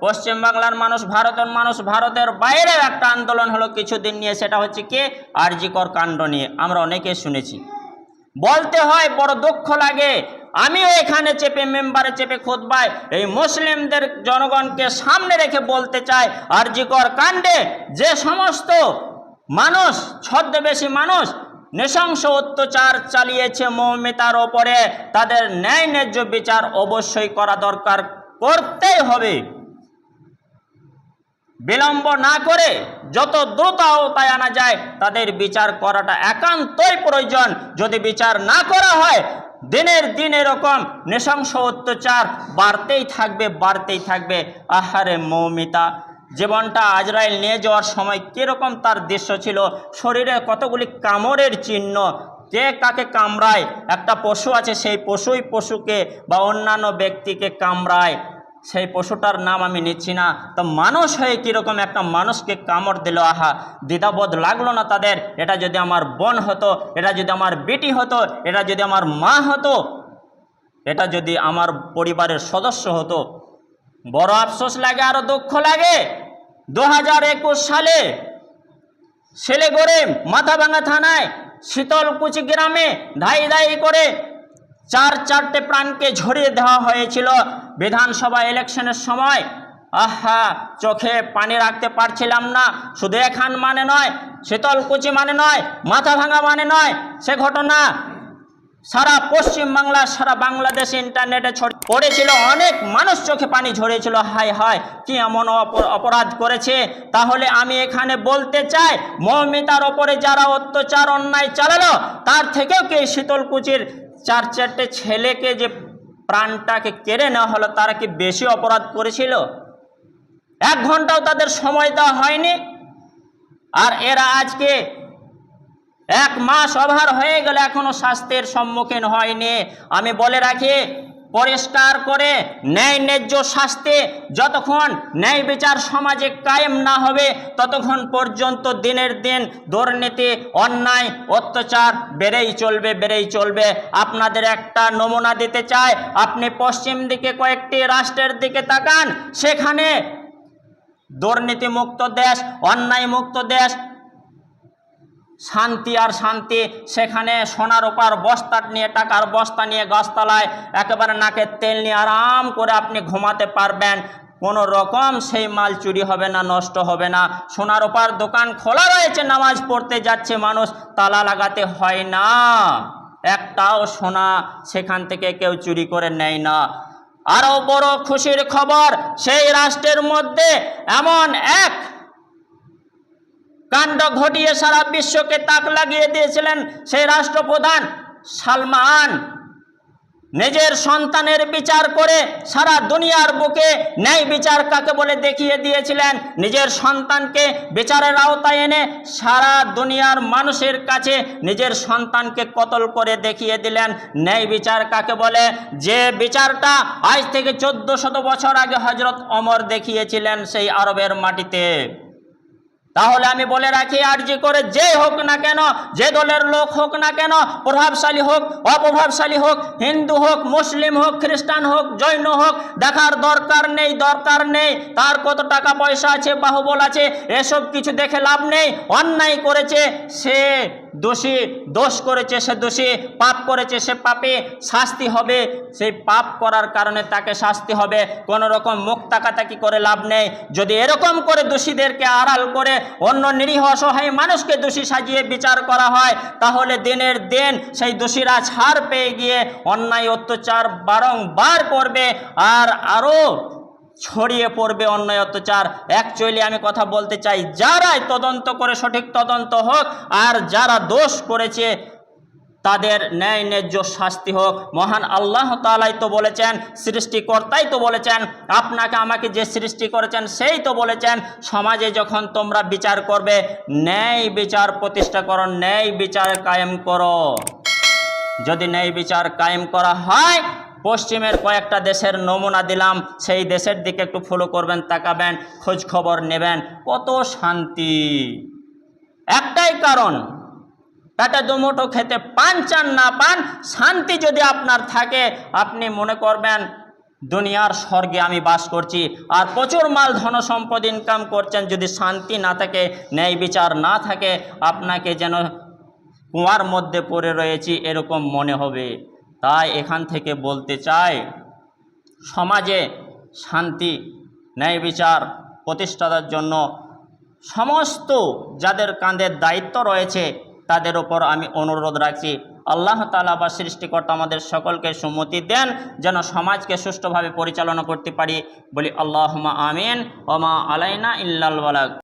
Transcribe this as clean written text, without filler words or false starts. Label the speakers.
Speaker 1: পশ্চিমবাংলার মানুষ, ভারতের মানুষ, ভারতের বাইরে একটা আন্দোলন হলো কিছুদিন নিয়ে, সেটা হচ্ছে কি আরজি কর কাণ্ড নিয়ে। আমরা অনেকে শুনেছি, বলতে হয় বড় দুঃখ লাগে। আমিও এখানে চেপে মেম্বারে চেপে খুতবায় এই মুসলিমদের জনগণকে সামনে রেখে বলতে চাই, আরজি কর কাণ্ডে যে সমস্ত মানুষ, ছদ্মবেশী মানুষ নৃশংস অত্যাচার চালিয়েছে মৌমিতার ওপরে, তাদের ন্যায় ন্যায্য বিচার অবশ্যই করা দরকার, করতেই হবে। বিলম্ব না করে যত দ্রুত আওতায় আনা যায় তাদের বিচার করাটা একান্তই প্রয়োজন। যদি বিচার না করা হয়, দিনের দিন এরকম নৃশংস অত্যাচার বাড়তেই থাকবে। আহারে মৌমিতা, জীবনটা আজরাইল নিয়ে যাওয়ার সময় কীরকম তার দৃশ্য ছিল, শরীরে কতগুলি কামড়ের চিহ্ন, কে কাকে কামড়ায়, একটা পশু আছে সেই পশুই পশুকে বা অন্যান্য ব্যক্তিকে কামড়ায়, সেই পশুটার নাম আমি নিচ্ছি না। তো মানুষ হয়ে কীরকম একটা মানুষকে কামড় দিল, আহা দ্বিধাবোধ লাগলো না তাদের? এটা যদি আমার বোন হতো, এটা যদি আমার বেটি হতো, এটা যদি আমার মা হতো, এটা যদি আমার পরিবারের সদস্য হতো, বড় আফসোস লাগে, আরো দুঃখ লাগে। 2021 সালে শিলিগুড়ি মাথাভাঙা থানায় শীতলকুচি গ্রামে ধাই করে চারটে প্রাণকে ঝরিয়ে দেওয়া হয়েছিল বিধানসভা ইলেকশনের সময়। আহা, চোখে পানি রাখতে পারছিলাম না। শুধু এখান মানে নয়, শীতলকুচি মানে নয়, মাথাভাঙা মানে নয়, সে ঘটনা সারা পশ্চিম বাংলা, সারা বাংলাদেশ ইন্টারনেটে পড়েছিল, অনেক মানুষ চোখে পানি ঝরেছিল। হায় হায়, কি এমন অপরাধ করেছে? তাহলে আমি এখানে বলতে চাই, মৌমিতার ওপরে যারা অত্যাচার অন্যায় চালালো, তার থেকেও কি শীতলকুচির চারটে ছেলেকে যে প্রাণটাকে কেড়ে নেওয়া হলো, তারা কি বেশি অপরাধ করেছিল? 1 ঘন্টাও তাদের সময় দেওয়া হয়নি, আর এরা আজকে 1 মাস ওভার হয়ে গেল এখনো শাস্তির সম্মুখীন হয়নি। আমি বলে রাখি, পরিষ্কার করে ন্যায় ন্যায্য শাস্তি যতক্ষণ ন্যায় বিচার সমাজে কায়েম না হবে, ততক্ষণ পর্যন্ত দিনের দিন দুর্নীতি, অন্যায়, অত্যাচার বেড়েই চলবে। আপনাদের একটা নমুনা দিতে চাই, আপনি পশ্চিম দিকে কয়েকটি রাষ্ট্রের দিকে তাকান, সেখানে দুর্নীতিমুক্ত দেশ, অন্যায় মুক্ত দেশ, শান্তি আর শান্তি। সেখানে সোনার উপর বস্তা নিয়ে, টাকার বস্তা নিয়ে গাছতলায় একেবারে নাকের তেল নিয়ে আরাম করে আপনি ঘুমাতে পারবেন, কোনো রকম সেই মাল চুরি হবে না, নষ্ট হবে না। সোনার উপর দোকান খোলা রয়েছে, নামাজ পড়তে যাচ্ছে মানুষ, তালা লাগাতে হয় না, একটাও সোনা সেখান থেকে কেউ চুরি করে নেয় না। আরও বড় খুশির খবর, সেই রাষ্ট্রের মধ্যে এমন এক কাণ্ড ঘটিয়ে সারা বিশ্বকে তাক লাগিয়ে দিয়েছিলেন সেই রাষ্ট্রপ্রধান সালমান। নিজের সন্তানের বিচার করে সারা দুনিয়ার বুকে ন্যায় বিচার কাকে বলে দেখিয়ে দিয়েছিলেন। নিজের সন্তানকে বিচারের আওতায় এনে সারা দুনিয়ার মানুষের কাছে নিজের সন্তানকে কতল করে দেখিয়ে দিলেন ন্যায় বিচার কাকে বলে, যে বিচারটা আজ থেকে 1400 বছর আগে হযরত ওমর দেখিয়েছিলেন সেই আরবের মাটিতে। তাহলে আমি বলে রাখি, আরজি করে যে হোক না কেন, যে দলের লোক হোক না কেন, প্রভাবশালী হোক, অপ্রভাবশালী হোক, হিন্দু হোক, মুসলিম হোক, খ্রিস্টান হোক, জৈন হোক, দেখার দরকার নেই তার কত টাকা পয়সা আছে, বাহুবল আছে, এসব কিছু দেখে লাভ নেই। অন্যায় করেছে সে দোষী, দোষ করেছে সে দোষী, পাপ করেছে সে পাপী, শাস্তি হবে, সেই পাপ করার কারণে তাকে শাস্তি হবে। কোনো রকম মুখ তাকাতাকি করে লাভ নেই। যদি এরকম করে দোষীদেরকে আড়াল করে অন্য নিরীহ অসহায় মানুষকে দোষী সাজিয়ে বিচার করা হয়, তাহলে দিনের দিন সেই দোষীরা ছাড় পেয়ে গিয়ে অন্যায় অত্যাচার বারংবার করবে, আর আরও ছড়িয়ে পড়বে অন্যায় অত্যাচার। অ্যাকচুয়ালি আমি কথা বলতে চাই, যারাই তদন্ত করে সঠিক তদন্ত হোক, আর যারা দোষ করেছে তাদের ন্যায় ন্যায্য শাস্তি হোক। মহান আল্লাহ তাআলাই তো বলেছেন, সৃষ্টিকর্তাই তো বলেছেন, আপনাকে আমাকে যে সৃষ্টি করেছেন সেই তো বলেছেন, সমাজে যখন তোমরা বিচার করবে ন্যায় বিচার প্রতিষ্ঠা করো, ন্যায় বিচার কায়েম করো। যদি ন্যায় বিচার কায়েম করা হয়, পশ্চিমের কয়েকটা দেশের নমুনা দিলাম, সেই দেশের দিকে একটু ফলো করবেন, তাকাবেন, খোঁজ খবর নেবেন, কত শান্তি। একটাই কারণ, পেটে দুমুঠো খেতে পান চান না পান, শান্তি যদি আপনার থাকে, আপনি মনে করবেন দুনিয়ার স্বর্গে আমি বাস করছি, আর প্রচুর মাল ধন সম্পদ ইনকাম করছেন, যদি শান্তি না থাকে, ন্যায় বিচার না থাকে, আপনাকে যেন কুয়ার মধ্যে পড়ে রয়েছি এরকম মনে হবে। তাই এখান থেকে বলতে চাই, সমাজে শান্তি ন্যায় বিচার প্রতিষ্ঠার জন্য সমস্ত যাদের কাঁধের দায়িত্ব রয়েছে তাদের ওপর আমি অনুরোধ রাখছি, আল্লাহ তাআলা বা সৃষ্টিকর্তা আমাদের সকলকে সম্মতি দেন যেন সমাজকে সুষ্ঠুভাবে পরিচালনা করতে পারি। বলি আল্লাহুম্মা আমিন। ওয়া মা আলাইনা ইল্লাল বালাগ।